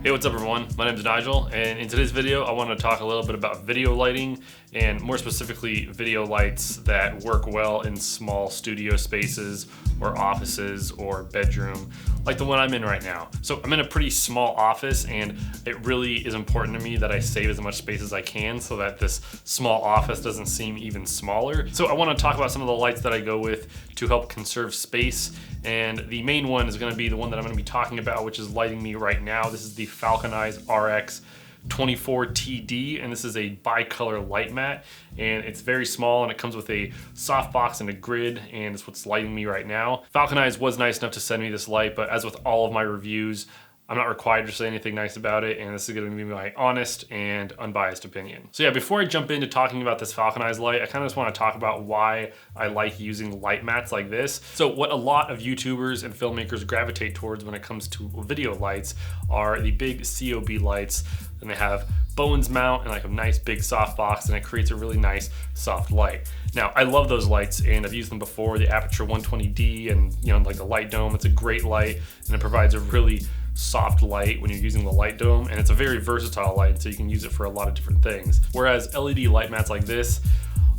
Hey, what's up everyone? My name is Nigel, and in today's video I want to talk a little bit about video lighting, and more specifically video lights that work well in small studio spaces or offices or bedroom like the one I'm in right now. So I'm in a pretty small office, and it really is important to me that I save as much space as I can so that this small office doesn't seem even smaller. So I want to talk about some of the lights that I go with to help conserve space, and the main one is going to be the one that I'm going to be talking about, which is lighting me right now. This is the Falconeyes RX-24TDX, and this is a bicolor light mat, and it's very small, and it comes with a softbox and a grid, and it's what's lighting me right now. Falconeyes was nice enough to send me this light, but as with all of my reviews, I'm not required to say anything nice about it, and this is going to be my honest and unbiased opinion. So yeah, before I jump into talking about this Falconeyes light, I kind of just want to talk about why I like using light mats like this. So what a lot of YouTubers and filmmakers gravitate towards when it comes to video lights are the big COB lights, and they have Bones mount and like a nice big soft box, and it creates a really nice soft light. Now, I love those lights, and I've used them before, the Aperture 120D and like the light dome. It's a great light, and it provides a really soft light when you're using the light dome, and it's a very versatile light, so you can use it for a lot of different things. Whereas LED light mats like this,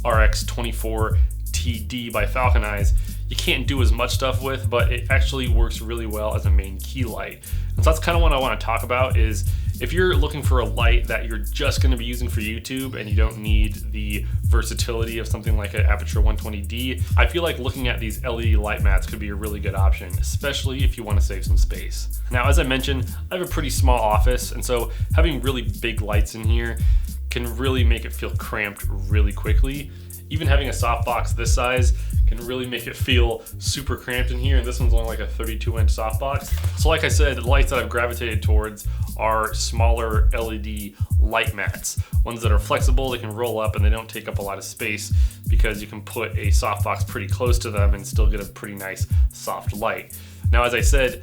RX-24TDX by Falconeyes, you can't do as much stuff with, but it actually works really well as a main key light. And so that's kind of what I want to talk about, is if you're looking for a light that you're just going to be using for YouTube and you don't need the versatility of something like an Aperture 120D, I feel like looking at these LED light mats could be a really good option, especially if you want to save some space. Now, as I mentioned, I have a pretty small office, and so having really big lights in here can really make it feel cramped really quickly. Even having a softbox this size can really make it feel super cramped in here, and this one's only like a 32-inch softbox. So like I said, the lights that I've gravitated towards are smaller LED light mats, ones that are flexible, they can roll up, and they don't take up a lot of space because you can put a softbox pretty close to them and still get a pretty nice soft light. Now, as I said,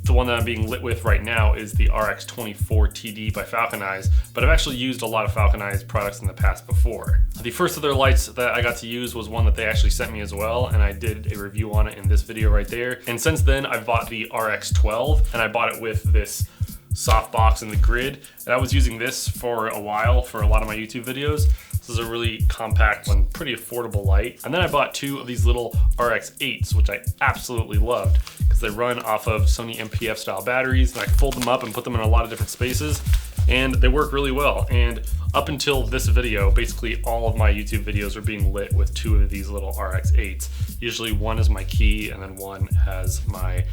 the one that I'm being lit with right now is the RX-24TDX by Falconeyes, but I've actually used a lot of Falconeyes products in the past before. The first of their lights that I got to use was one that they actually sent me as well, and I did a review on it in this video right there. And since then, I've bought the RX-12, and I bought it with this softbox and the grid, and I was using this for a while for a lot of my YouTube videos. This is a really compact one, pretty affordable light. And then I bought two of these little RX-8s, which I absolutely loved because they run off of Sony MPF style batteries, and I fold them up and put them in a lot of different spaces, and they work really well. And up until this video, basically all of my YouTube videos are being lit with two of these little RX-8s. Usually one is my key, and then one has my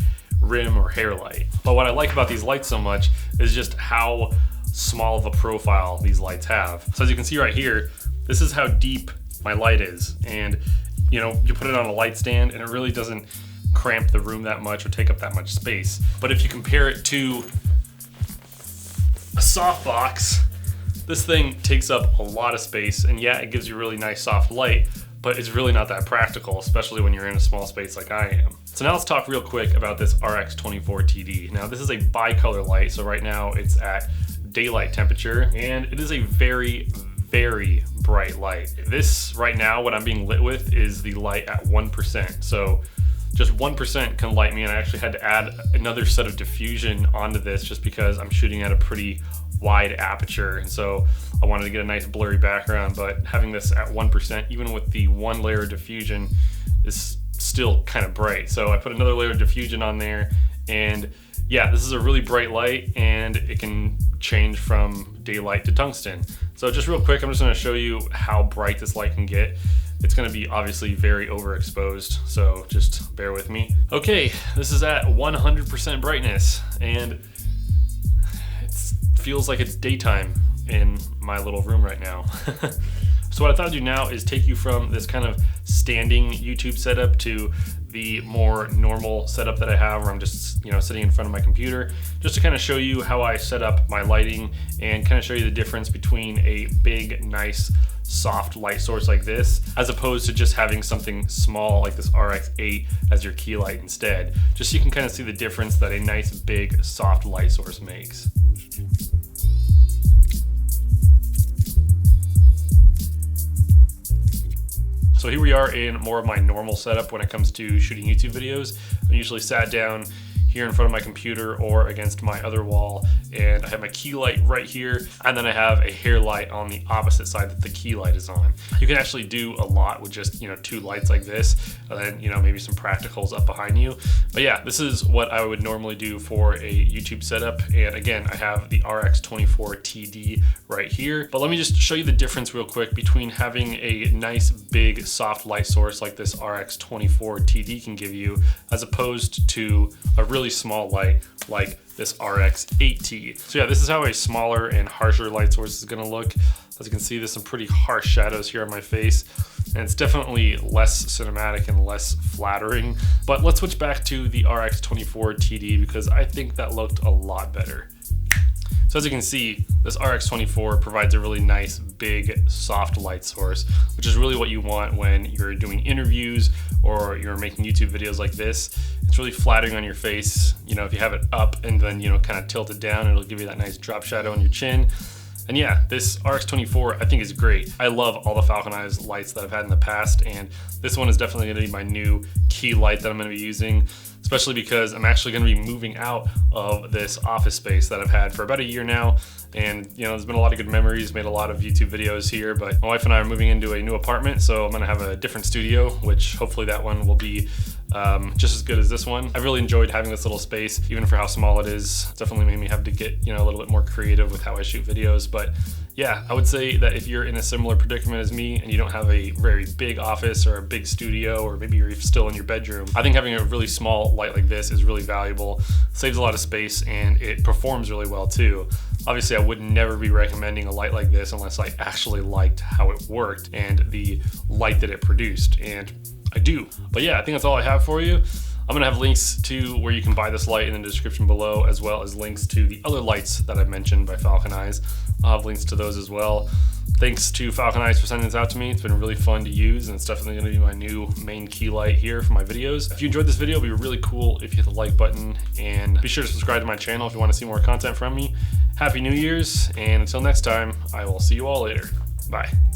rim or hair light. But what I like about these lights so much is just how small of a profile these lights have. So as you can see right here, this is how deep my light is, and you put it on a light stand and it really doesn't cramp the room that much or take up that much space. But if you compare it to a softbox, this thing takes up a lot of space, and yeah, it gives you really nice soft light, but it's really not that practical, especially when you're in a small space like I am. So now let's talk real quick about this RX-24TDX. Now, this is a bicolor light, so right now it's at daylight temperature, and it is a very, very bright light. This right now, what I'm being lit with, is the light at 1%. So just 1% can light me, and I actually had to add another set of diffusion onto this just because I'm shooting at a pretty wide aperture, and so I wanted to get a nice blurry background, but having this at 1%, even with the one layer of diffusion, is still kind of bright. So I put another layer of diffusion on there, and yeah, this is a really bright light, and it can change from daylight to tungsten. So just real quick, I'm just going to show you how bright this light can get. It's going to be obviously very overexposed, so just bear with me. Okay, this is at 100% brightness, and it feels like it's daytime in my little room right now. So what I thought I'd do now is take you from this kind of standing YouTube setup to the more normal setup that I have, where I'm just sitting in front of my computer, just to kind of show you how I set up my lighting and kind of show you the difference between a big, nice, soft light source like this, as opposed to just having something small like this RX-8 as your key light instead. Just so you can kind of see the difference that a nice, big, soft light source makes. So here we are in more of my normal setup when it comes to shooting YouTube videos. I usually sat down here in front of my computer or against my other wall, and I have my key light right here, and then I have a hair light on the opposite side that the key light is on. You can actually do a lot with just, 2 lights like this, and then, maybe some practicals up behind you. But yeah, this is what I would normally do for a YouTube setup. And again, I have the RX-24TD right here. But let me just show you the difference real quick between having a nice big soft light source like this RX-24TD can give you, as opposed to a really small light like this RX-8T. So yeah, this is how a smaller and harsher light source is gonna look. As you can see, there's some pretty harsh shadows here on my face, and it's definitely less cinematic and less flattering. But let's switch back to the RX-24TD because I think that looked a lot better. So as you can see, this RX-24 provides a really nice, big, soft light source, which is really what you want when you're doing interviews or you're making YouTube videos like this. It's really flattering on your face. If you have it up and then, kind of tilt it down, it'll give you that nice drop shadow on your chin. And yeah, this RX-24 I think is great. I love all the Falconeyes lights that I've had in the past, and this one is definitely gonna be my new key light that I'm gonna be using, especially because I'm actually gonna be moving out of this office space that I've had for about a year now. And there's been a lot of good memories, made a lot of YouTube videos here, but my wife and I are moving into a new apartment, so I'm gonna have a different studio, which hopefully that one will be just as good as this one. I've really enjoyed having this little space, even for how small it is. It's definitely made me have to get a little bit more creative with how I shoot videos. But yeah, I would say that if you're in a similar predicament as me and you don't have a very big office or a big studio, or maybe you're still in your bedroom, I think having a really small light like this is really valuable, saves a lot of space, and it performs really well too. Obviously, I would never be recommending a light like this unless I actually liked how it worked and the light that it produced, and I do. But yeah, I think that's all I have for you. I'm gonna have links to where you can buy this light in the description below, as well as links to the other lights that I've mentioned by Falconeyes. I'll have links to those as well. Thanks to Falconeyes for sending this out to me. It's been really fun to use, and it's definitely gonna be my new main key light here for my videos. If you enjoyed this video, it'd be really cool if you hit the like button, and be sure to subscribe to my channel if you wanna see more content from me. Happy New Year's, and until next time, I will see you all later. Bye.